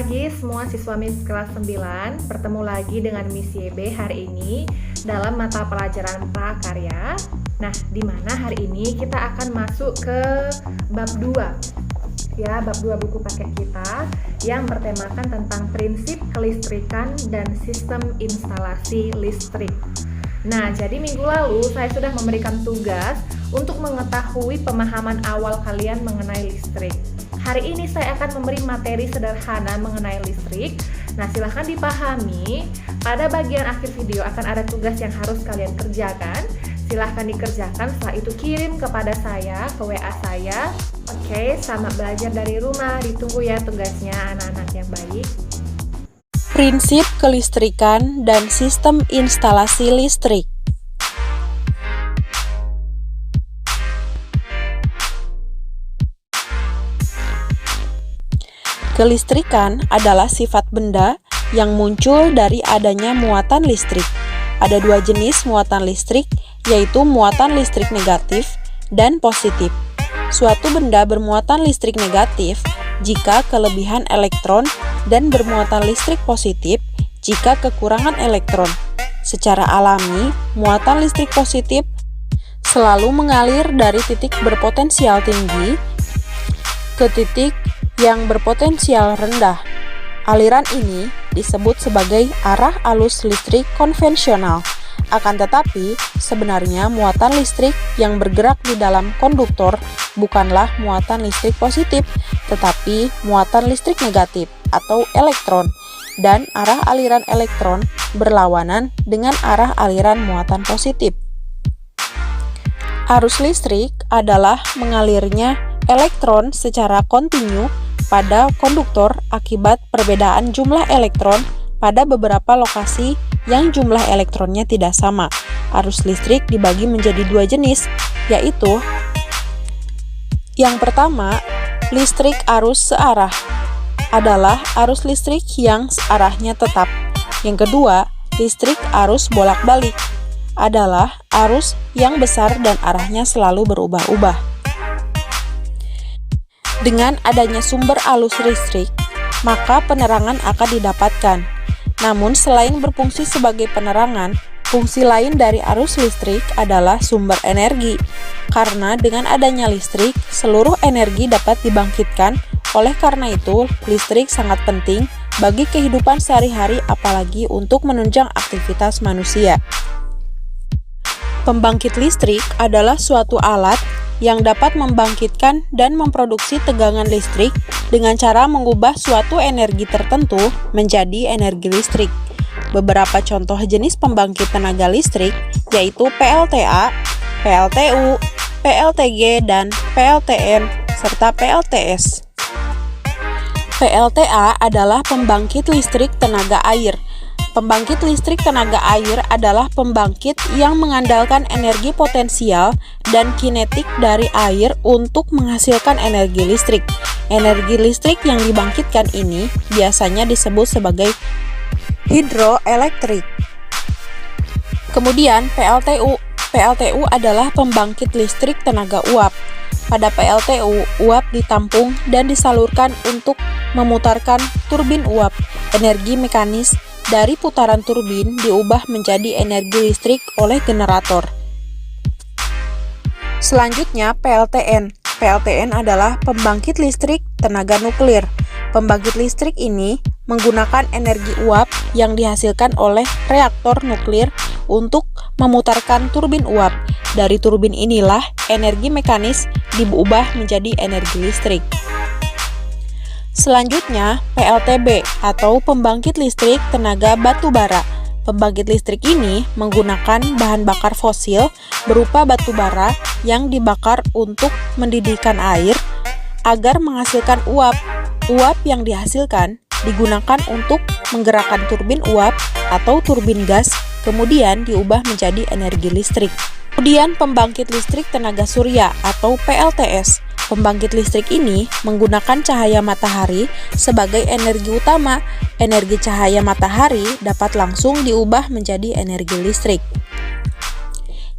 pagi semua siswa MIS kelas 9. Bertemu lagi dengan Miss YB hari ini dalam mata pelajaran prakarya. Nah, di mana hari ini kita akan masuk ke bab 2. Ya, bab 2 buku paket kita yang bertemakan tentang prinsip kelistrikan dan sistem instalasi listrik. Nah, jadi minggu lalu saya sudah memberikan tugas untuk mengetahui pemahaman awal kalian mengenai listrik. Hari ini saya akan memberi materi sederhana mengenai listrik. Nah, silahkan dipahami. Pada bagian akhir video akan ada tugas yang harus kalian kerjakan. Silahkan dikerjakan, setelah itu kirim kepada saya, ke WA saya. Oke, selamat belajar dari rumah. Ditunggu ya tugasnya anak-anak yang baik. Prinsip kelistrikan dan sistem instalasi listrik. Kelistrikan adalah sifat benda yang muncul dari adanya muatan listrik. Ada dua jenis muatan listrik, yaitu muatan listrik negatif dan positif. Suatu benda bermuatan listrik negatif jika kelebihan elektron dan bermuatan listrik positif jika kekurangan elektron. Secara alami, muatan listrik positif selalu mengalir dari titik berpotensial tinggi ke titik yang berpotensial rendah. Aliran ini disebut sebagai arah arus listrik konvensional. Akan tetapi, sebenarnya muatan listrik yang bergerak di dalam konduktor bukanlah muatan listrik positif, tetapi muatan listrik negatif atau elektron, dan arah aliran elektron berlawanan dengan arah aliran muatan positif. Arus listrik adalah mengalirnya elektron secara kontinu pada konduktor akibat perbedaan jumlah elektron pada beberapa lokasi yang jumlah elektronnya tidak sama. Arus listrik dibagi menjadi dua jenis, yaitu yang pertama, listrik arus searah adalah arus listrik yang arahnya tetap. Yang kedua, listrik arus bolak-balik adalah arus yang besar dan arahnya selalu berubah-ubah. Dengan adanya sumber arus listrik, maka penerangan akan didapatkan. Namun selain berfungsi sebagai penerangan, fungsi lain dari arus listrik adalah sumber energi. Karena dengan adanya listrik, seluruh energi dapat dibangkitkan. Oleh karena itu, listrik sangat penting bagi kehidupan sehari-hari, apalagi untuk menunjang aktivitas manusia. Pembangkit listrik adalah suatu alat yang dapat membangkitkan dan memproduksi tegangan listrik dengan cara mengubah suatu energi tertentu menjadi energi listrik. Beberapa contoh jenis pembangkit tenaga listrik yaitu PLTA, PLTU, PLTG, dan PLTN, serta PLTS. PLTA adalah pembangkit listrik tenaga air. Pembangkit listrik tenaga air adalah pembangkit yang mengandalkan energi potensial dan kinetik dari air untuk menghasilkan energi listrik. Energi listrik yang dibangkitkan ini biasanya disebut sebagai hidroelektrik. Kemudian PLTU. PLTU adalah pembangkit listrik tenaga uap. Pada PLTU, uap ditampung dan disalurkan untuk memutarkan turbin uap. Energi mekanis dari putaran turbin diubah menjadi energi listrik oleh generator. Selanjutnya PLTN. PLTN adalah pembangkit listrik tenaga nuklir. Pembangkit listrik ini menggunakan energi uap yang dihasilkan oleh reaktor nuklir untuk memutarkan turbin uap. Dari turbin inilah energi mekanis diubah menjadi energi listrik. Selanjutnya, PLTB atau pembangkit listrik tenaga batu bara. Pembangkit listrik ini menggunakan bahan bakar fosil berupa batu bara yang dibakar untuk mendidihkan air agar menghasilkan uap. Uap yang dihasilkan digunakan untuk menggerakkan turbin uap atau turbin gas, kemudian diubah menjadi energi listrik. Kemudian pembangkit listrik tenaga surya atau PLTS. Pembangkit listrik ini menggunakan cahaya matahari sebagai energi utama. Energi cahaya matahari dapat langsung diubah menjadi energi listrik.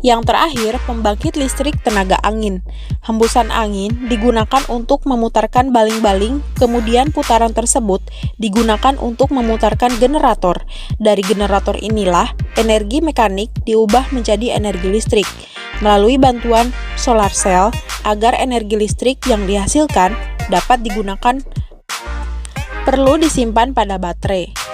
Yang terakhir, pembangkit listrik tenaga angin. Hembusan angin digunakan untuk memutarkan baling-baling, kemudian putaran tersebut digunakan untuk memutarkan generator. Dari generator inilah, energi mekanik diubah menjadi energi listrik melalui bantuan solar cell agar energi listrik yang dihasilkan dapat digunakan perlu disimpan pada baterai.